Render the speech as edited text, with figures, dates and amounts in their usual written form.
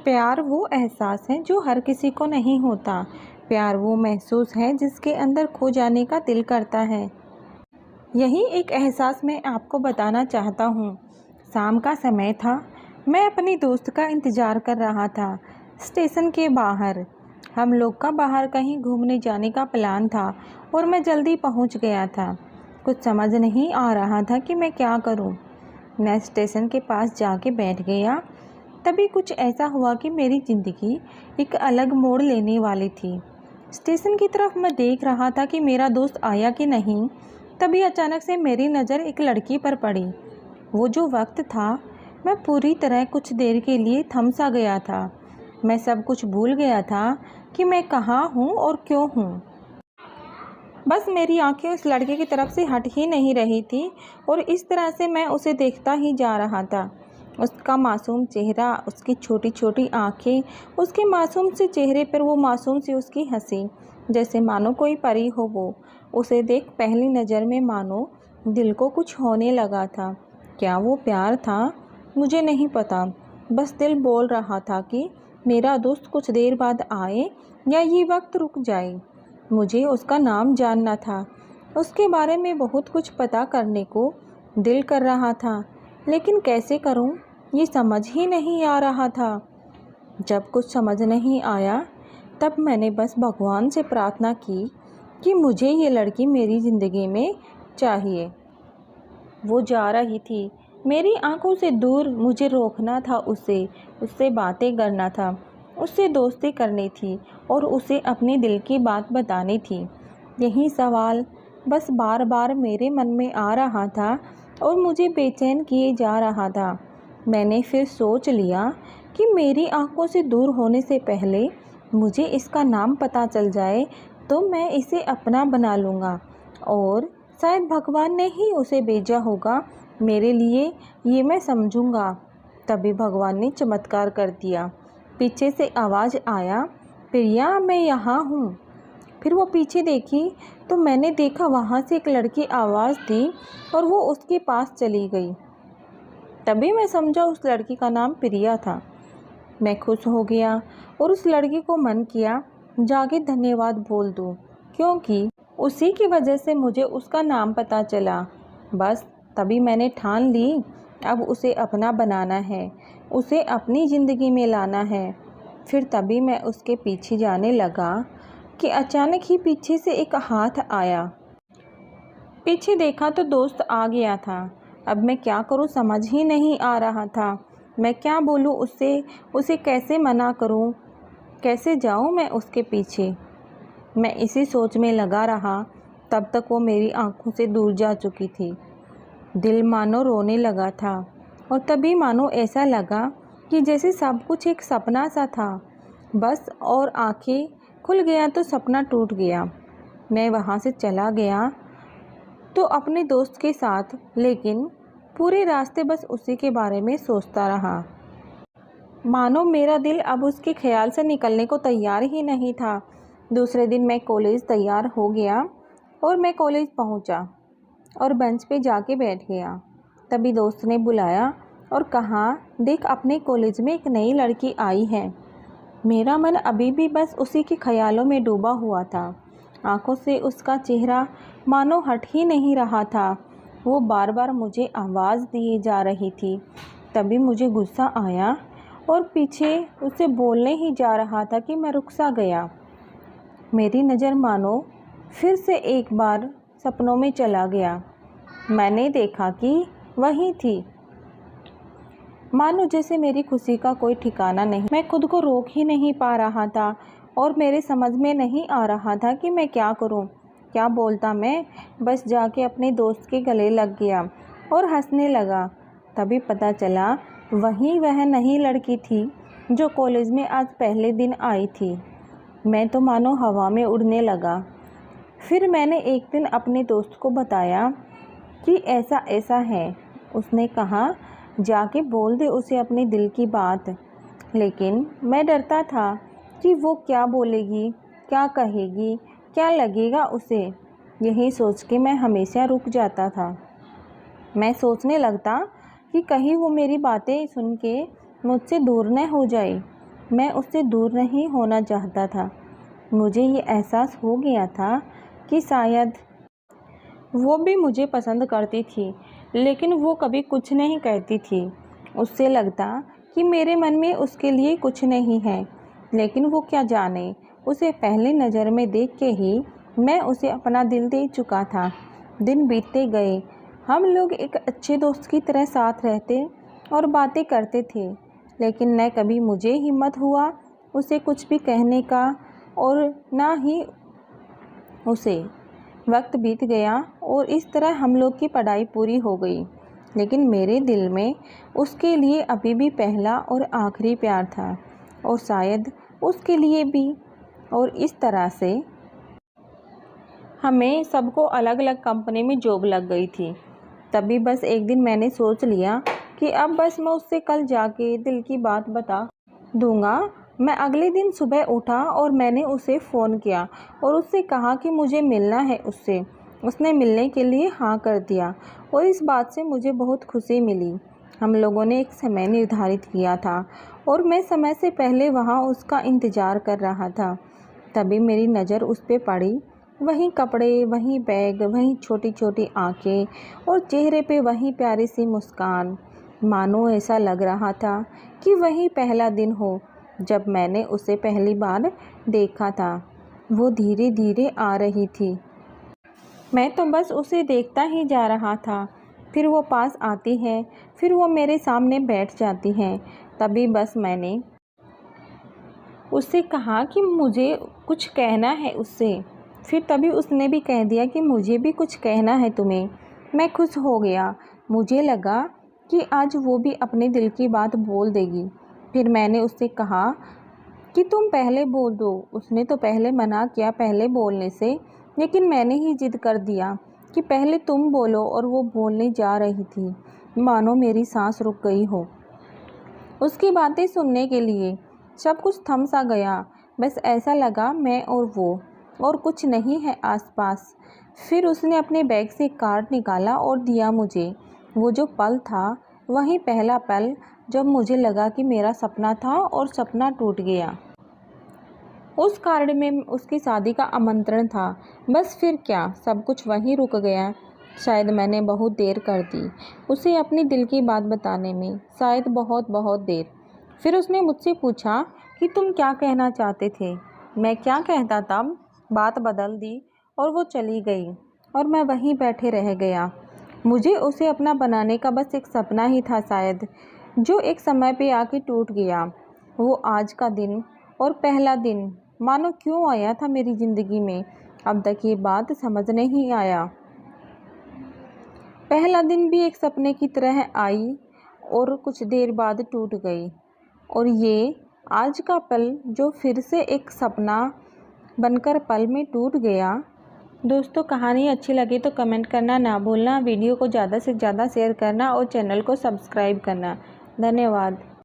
प्यार वो एहसास है जो हर किसी को नहीं होता। प्यार वो महसूस है जिसके अंदर खो जाने का दिल करता है। यही एक एहसास मैं आपको बताना चाहता हूँ। शाम का समय था। मैं अपनी दोस्त का इंतज़ार कर रहा था स्टेशन के बाहर। हम लोग का बाहर कहीं घूमने जाने का प्लान था और मैं जल्दी पहुँच गया था। कुछ समझ नहीं आ रहा था कि मैं क्या करूँ। मैं स्टेशन के पास जाके बैठ गया। तभी कुछ ऐसा हुआ कि मेरी ज़िंदगी एक अलग मोड़ लेने वाली थी। स्टेशन की तरफ मैं देख रहा था कि मेरा दोस्त आया कि नहीं। तभी अचानक से मेरी नज़र एक लड़की पर पड़ी। वो जो वक्त था, मैं पूरी तरह कुछ देर के लिए थम सा गया था। मैं सब कुछ भूल गया था कि मैं कहाँ हूँ और क्यों हूँ। बस मेरी आंखें उस लड़के की तरफ से हट ही नहीं रही थी और इस तरह से मैं उसे देखता ही जा रहा था। उसका मासूम चेहरा, उसकी छोटी छोटी आंखें, उसके मासूम से चेहरे पर वो मासूम सी उसकी हंसी, जैसे मानो कोई परी हो वो। उसे देख पहली नज़र में मानो दिल को कुछ होने लगा था। क्या वो प्यार था? मुझे नहीं पता। बस दिल बोल रहा था कि मेरा दोस्त कुछ देर बाद आए या ये वक्त रुक जाए। मुझे उसका नाम जानना था। उसके बारे में बहुत कुछ पता करने को दिल कर रहा था, लेकिन कैसे करूं, ये समझ ही नहीं आ रहा था। जब कुछ समझ नहीं आया, तब मैंने बस भगवान से प्रार्थना की कि मुझे ये लड़की मेरी ज़िंदगी में चाहिए। वो जा रही थी मेरी आंखों से दूर। मुझे रोकना था उससे बातें करना था, उससे दोस्ती करनी थी और उसे अपने दिल की बात बतानी थी। यही सवाल बस बार बार मेरे मन में आ रहा था और मुझे बेचैन किए जा रहा था। मैंने फिर सोच लिया कि मेरी आंखों से दूर होने से पहले मुझे इसका नाम पता चल जाए तो मैं इसे अपना बना लूँगा और शायद भगवान ने ही उसे भेजा होगा मेरे लिए, ये मैं समझूंगा। तभी भगवान ने चमत्कार कर दिया। पीछे से आवाज़ आया, प्रिया मैं यहाँ हूँ। फिर वो पीछे देखी तो मैंने देखा वहाँ से एक लड़की आवाज़ दी और वो उसके पास चली गई। तभी मैं समझा उस लड़की का नाम प्रिया था। मैं खुश हो गया और उस लड़की को मन किया जाके धन्यवाद बोल दूँ, क्योंकि उसी की वजह से मुझे उसका नाम पता चला। बस तभी मैंने ठान ली अब उसे अपना बनाना है, उसे अपनी ज़िंदगी में लाना है। फिर तभी मैं उसके पीछे जाने लगा कि अचानक ही पीछे से एक हाथ आया। पीछे देखा तो दोस्त आ गया था। अब मैं क्या करूं समझ ही नहीं आ रहा था। मैं क्या बोलूं उससे, उसे कैसे मना करूं, कैसे जाऊं मैं उसके पीछे। मैं इसी सोच में लगा रहा। तब तक वो मेरी आंखों से दूर जा चुकी थी। दिल मानो रोने लगा था और तभी मानो ऐसा लगा कि जैसे सब कुछ एक सपना सा था बस, और आंखें खुल गया तो सपना टूट गया। मैं वहाँ से चला गया तो अपने दोस्त के साथ, लेकिन पूरे रास्ते बस उसी के बारे में सोचता रहा। मानो मेरा दिल अब उसके ख्याल से निकलने को तैयार ही नहीं था। दूसरे दिन मैं कॉलेज तैयार हो गया और मैं कॉलेज पहुंचा और बेंच पे जाके बैठ गया। तभी दोस्त ने बुलाया और कहा, देख अपने कॉलेज में एक नई लड़की आई है। मेरा मन अभी भी बस उसी के ख्यालों में डूबा हुआ था। आंखों से उसका चेहरा मानो हट ही नहीं रहा था। वो बार बार मुझे आवाज़ दिए जा रही थी। तभी मुझे गुस्सा आया और पीछे उसे बोलने ही जा रहा था कि मैं रुक सा गया। मेरी नज़र मानो फिर से एक बार सपनों में चला गया। मैंने देखा कि वही थी। मानो जैसे मेरी खुशी का कोई ठिकाना नहीं। मैं खुद को रोक ही नहीं पा रहा था और मेरे समझ में नहीं आ रहा था कि मैं क्या करूं, क्या बोलता। मैं बस जाके अपने दोस्त के गले लग गया और हंसने लगा। तभी पता चला वही वह नई लड़की थी जो कॉलेज में आज पहले दिन आई थी। मैं तो मानो हवा में उड़ने लगा। फिर मैंने एक दिन अपने दोस्त को बताया कि ऐसा ऐसा है। उसने कहा जाके बोल दे उसे अपने दिल की बात। लेकिन मैं डरता था कि वो क्या बोलेगी, क्या कहेगी, क्या लगेगा उसे। यही सोच के मैं हमेशा रुक जाता था। मैं सोचने लगता कि कहीं वो मेरी बातें सुन के मुझसे दूर न हो जाए। मैं उससे दूर नहीं होना चाहता था। मुझे ये एहसास हो गया था कि शायद वो भी मुझे पसंद करती थी, लेकिन वो कभी कुछ नहीं कहती थी। उससे लगता कि मेरे मन में उसके लिए कुछ नहीं है, लेकिन वो क्या जाने, उसे पहली नज़र में देख के ही मैं उसे अपना दिल दे चुका था। दिन बीतते गए, हम लोग एक अच्छे दोस्त की तरह साथ रहते और बातें करते थे, लेकिन न कभी मुझे हिम्मत हुआ उसे कुछ भी कहने का और ना ही उसे। वक्त बीत गया और इस तरह हम लोग की पढ़ाई पूरी हो गई, लेकिन मेरे दिल में उसके लिए अभी भी पहला और आखिरी प्यार था, और शायद उसके लिए भी। और इस तरह से हमें सबको अलग अलग कंपनी में जॉब लग गई थी। तभी बस एक दिन मैंने सोच लिया कि अब बस मैं उससे कल जाके दिल की बात बता दूंगा। मैं अगले दिन सुबह उठा और मैंने उसे फ़ोन किया और उससे कहा कि मुझे मिलना है उससे। उसने मिलने के लिए हाँ कर दिया और इस बात से मुझे बहुत खुशी मिली। हम लोगों ने एक समय निर्धारित किया था और मैं समय से पहले वहाँ उसका इंतज़ार कर रहा था। तभी मेरी नज़र उस पर पड़ी। वही कपड़े, वही बैग, वही छोटी छोटी आँखें और चेहरे पे वही प्यारी सी मुस्कान। मानो ऐसा लग रहा था कि वही पहला दिन हो जब मैंने उसे पहली बार देखा था। वो धीरे धीरे आ रही थी। मैं तो बस उसे देखता ही जा रहा था। फिर वो पास आती है, फिर वो मेरे सामने बैठ जाती है। तभी बस मैंने उससे कहा कि मुझे कुछ कहना है उससे। फिर तभी उसने भी कह दिया कि मुझे भी कुछ कहना है तुम्हें। मैं खुश हो गया। मुझे लगा कि आज वो भी अपने दिल की बात बोल देगी। फिर मैंने उससे कहा कि तुम पहले बोल दो। उसने तो पहले मना किया पहले बोलने से, लेकिन मैंने ही जिद कर दिया कि पहले तुम बोलो, और वो बोलने जा रही थी। मानो मेरी सांस रुक गई हो उसकी बातें सुनने के लिए। सब कुछ थम सा गया। बस ऐसा लगा मैं और वो, और कुछ नहीं है आसपास। फिर उसने अपने बैग से कार्ड निकाला और दिया मुझे। वो जो पल था वही पहला पल जब मुझे लगा कि मेरा सपना था और सपना टूट गया। उस कार्ड में उसकी शादी का आमंत्रण था। बस फिर क्या, सब कुछ वहीं रुक गया। शायद मैंने बहुत देर कर दी उसे अपनी दिल की बात बताने में, शायद बहुत बहुत देर। फिर उसने मुझसे पूछा कि तुम क्या कहना चाहते थे। मैं क्या कहता, तब बात बदल दी और वो चली गई और मैं वहीं बैठे रह गया। मुझे उसे अपना बनाने का बस एक सपना ही था शायद, जो एक समय पे आके टूट गया। वो आज का दिन और पहला दिन मानो क्यों आया था मेरी ज़िंदगी में, अब तक ये बात समझ नहीं आया। पहला दिन भी एक सपने की तरह आई और कुछ देर बाद टूट गई, और ये आज का पल जो फिर से एक सपना बनकर पल में टूट गया। दोस्तों, कहानी अच्छी लगी तो कमेंट करना ना भूलना, वीडियो को ज़्यादा से ज़्यादा शेयर करना और चैनल को सब्सक्राइब करना। धन्यवाद।